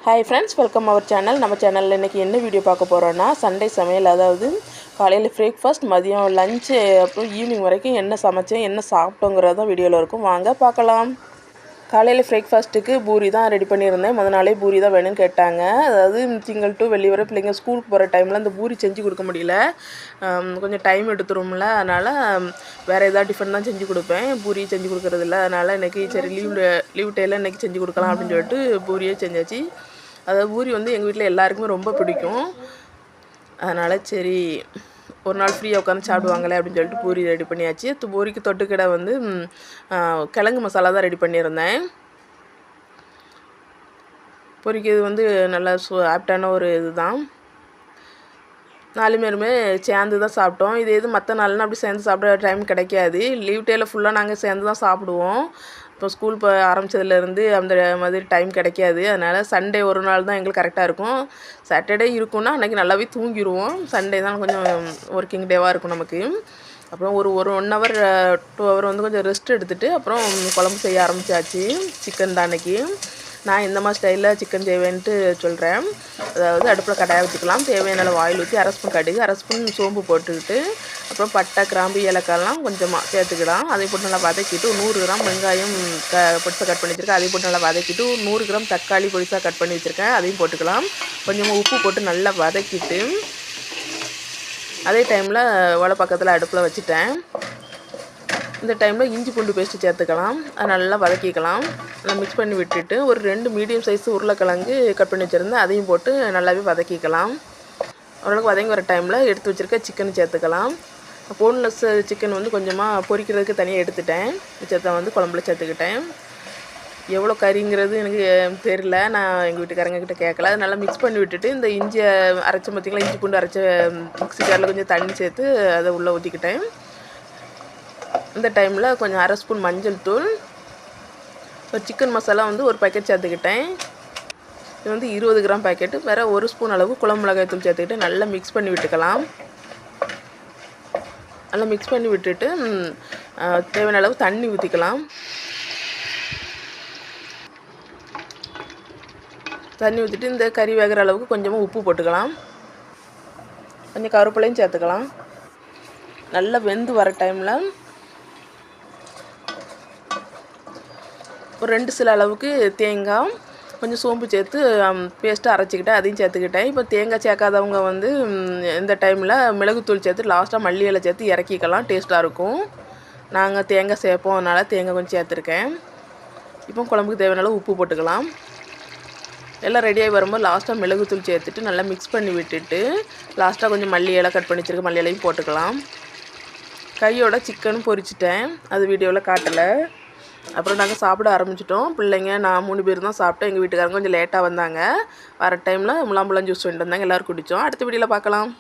Hi friends, welcome our channel. நம்ம சேனல்ல இன்னைக்கு என்ன வீடியோ பார்க்க போறோம்னா சண்டே சமையல். அதாவது காலையில பிரேக்ஃபாஸ்ட், மதியம் லஞ்ச், அப்புறம் ஈவினிங் வரைக்கும் என்ன சமைச்சேன், என்ன சாப்பிட்டோங்கறத வீடியோல இருக்கும். வாங்க பார்க்கலாம். காலையில பிரேக்ஃபாஸ்ட்டுக்கு பூரி தான் ரெடி பண்ணியிருந்தேன். முத நாளே பூரி தான் வேணும்னு கேட்டாங்க. அதாவது திங்கள் டு வெள்ளி வரை பிள்ளைங்க ஸ்கூலுக்கு போகிற டைமில் அந்த பூரி செஞ்சு கொடுக்க முடியல, கொஞ்சம் டைம் எடுத்துரும்ல. அதனால் வேறு ஏதாவது டிஃபன் தான் செஞ்சு கொடுப்பேன், பூரி செஞ்சு கொடுக்குறதில்ல. அதனால் இன்றைக்கி சரி லீவ் டேயில் இன்றைக்கி செஞ்சு கொடுக்கலாம் அப்படின்னு சொல்லிட்டு பூரியே செஞ்சாச்சு. அதாவது பூரி வந்து எங்கள் வீட்டில் எல்லாருக்குமே ரொம்ப பிடிக்கும். அதனால் சரி ஒரு நாள் ஃப்ரீயாக உட்காந்து சாப்பிடுவாங்களே அப்படின்னு சொல்லிட்டு பூரி ரெடி பண்ணியாச்சு. பூரிக்கு தொட்டுக்கடை வந்து கிழங்கு மசாலா தான் ரெடி பண்ணியிருந்தேன். பூரிக்கு இது வந்து நல்லா ஆப்டான ஒரு இதுதான். 4 பேருமே சேர்ந்து தான் சாப்பிட்டோம். இது மற்ற நாள்னா அப்படி சேர்ந்து சாப்பிட டைம் கிடைக்காது. லீவ் டேயில் ஃபுல்லாக நாங்கள் சேர்ந்து தான் சாப்பிடுவோம். இப்போ ஸ்கூல் ஆரம்பித்ததுலேருந்து அந்த மாதிரி டைம் கிடைக்காது. அதனால் சண்டே ஒரு நாள் தான் எங்களுக்கு கரெக்டாக இருக்கும். சாட்டர்டே இருக்குன்னா அன்றைக்கி நல்லாவே தூங்கிடுவோம். சண்டே தான் கொஞ்சம் ஒர்க்கிங் டேவாக இருக்கும் நமக்கு. அப்புறம் ஒரு 1 ஹவர் 2 ஹவர் வந்து கொஞ்சம் ரெஸ்ட் எடுத்துகிட்டு அப்புறம் குழம்பு செய்ய ஆரம்பித்தாச்சு. சிக்கன் தான் அன்றைக்கி. நான் இந்த மாதிரி ஸ்டைலில் சிக்கன் செய்வேன்ட்டு சொல்கிறேன். அதாவது அடுப்பில் கடாயை வச்சுக்கலாம். தேவையான ஆயில் ஊற்றி 1/2 ஸ்பூன் கடுகு, 1/2 ஸ்பூன் சோம்பு போட்டுக்கிட்டு அப்புறம் பட்டை, கிராம்பு, ஏலக்காய்லாம் கொஞ்சமாக சேர்த்துக்கலாம். அதை போட்டு நல்லா வதக்கிட்டு 100 கிராம் வெங்காயம் பொடிசாக கட் பண்ணி வச்சுருக்கேன், அதையும் போட்டு நல்லா வதக்கிட்டு 100 கிராம் தக்காளி பொடிசாக கட் பண்ணி வச்சுருக்கேன், அதையும் போட்டுக்கலாம். கொஞ்சமாக உப்பு போட்டு நல்லா வதக்கிட்டு அதே டைமில் வலை பக்கத்தில் அடுப்பில் வச்சுட்டேன். இந்த டைமில் இஞ்சி பூண்டு பேஸ்ட்டு சேர்த்துக்கலாம். அதை நல்லா வதக்கிக்கலாம். நல்லா மிக்ஸ் பண்ணி விட்டுட்டு ஒரு 2 மீடியம் சைஸ் உருளைக்கிழங்கு கட் பண்ணி வச்சுருந்தேன், அதையும் போட்டு நல்லாவே வதக்கிக்கலாம். ஓரளவுக்கு வதங்கி வர டைமில் எடுத்து வச்சுருக்க சிக்கன் சேர்த்துக்கலாம். போன்லெஸ் சிக்கன் வந்து கொஞ்சமாக பொரிக்கிறதுக்கு தனியாக எடுத்துட்டேன். மிச்சத்தை வந்து குழம்புல சேர்த்துக்கிட்டேன். எவ்வளோ கறிங்கிறது எனக்கு தெரியல, நான் எங்கள் வீட்டுக்காரங்கக்கிட்ட கேட்கல. அதை நல்லா மிக்ஸ் பண்ணி விட்டுட்டு இந்த இஞ்சியை அரைச்ச பார்த்திங்களா, இஞ்சி பூண்டு அரைச்ச மிக்ஸி ஜாரில் கொஞ்சம் தண்ணி சேர்த்து அதை உள்ளே ஊற்றிக்கிட்டேன். இந்த டைமில் கொஞ்சம் 1/2 ஸ்பூன் மஞ்சள் தூள், ஒரு சிக்கன் மசாலா வந்து ஒரு பேக்கெட் சேர்த்துக்கிட்டேன். இது வந்து 20 கிராம் பேக்கெட்டு. வேறு 1 ஸ்பூன் அளவு குழம்பு மிளகாய் தூள் சேர்த்துக்கிட்டு நல்லா மிக்ஸ் பண்ணி விட்டுக்கலாம். நல்லா மிக்ஸ் பண்ணி விட்டுட்டு தேவையான அளவு தண்ணி ஊற்றிக்கலாம். தண்ணி ஊற்றிட்டு இந்த கறி வேகிற அளவுக்கு கொஞ்சமாக உப்பு போட்டுக்கலாம். கொஞ்சம் கருவேப்பிலையும் சேர்த்துக்கலாம். நல்லா வெந்து வர டைமில் ஒரு 2 சில அளவுக்கு தேங்காய், கொஞ்சம் சோம்பு சேர்த்து பேஸ்ட்டு அரைச்சிக்கிட்டேன், அதையும் சேர்த்துக்கிட்டேன். இப்போ தேங்காய் சேர்க்காதவங்க வந்து இந்த டைமில் மிளகுத்தூள் சேர்த்து லாஸ்ட்டாக மல்லி இலை சேர்த்து இறக்கிக்கலாம், டேஸ்ட்டாக இருக்கும். நாங்கள் தேங்காய் சேர்ப்போம், அதனால் தேங்காய் கொஞ்சம் சேர்த்துருக்கேன். இப்போ குழம்புக்கு தேவையான அளவு உப்பு போட்டுக்கலாம். எல்லாம் ரெடியாகி வரும்போது லாஸ்ட்டாக மிளகுத்தூள் சேர்த்துட்டு நல்லா மிக்ஸ் பண்ணி விட்டுட்டு லாஸ்ட்டாக கொஞ்சம் மல்லி இலை கட் பண்ணி வச்சுருக்க மல்லி இலையும் போட்டுக்கலாம். கையோட சிக்கனும் பொரிச்சிட்டேன், அது வீடியோவில் காட்டலை. அப்புறம் நாங்கள் சாப்பிட ஆரம்பிச்சிட்டோம். பிள்ளைங்க நான் 3 பேர் தான் சாப்பிட்டோம். எங்கள் வீட்டுக்காரங்க கொஞ்சம் லேட்டாக வந்தாங்க. வர டைமில் முலாம்பழம் ஜூஸ் வாங்கிட்டு வந்தாங்க, எல்லோரும் குடித்தோம். அடுத்த வீடியோவில் பார்க்கலாம்.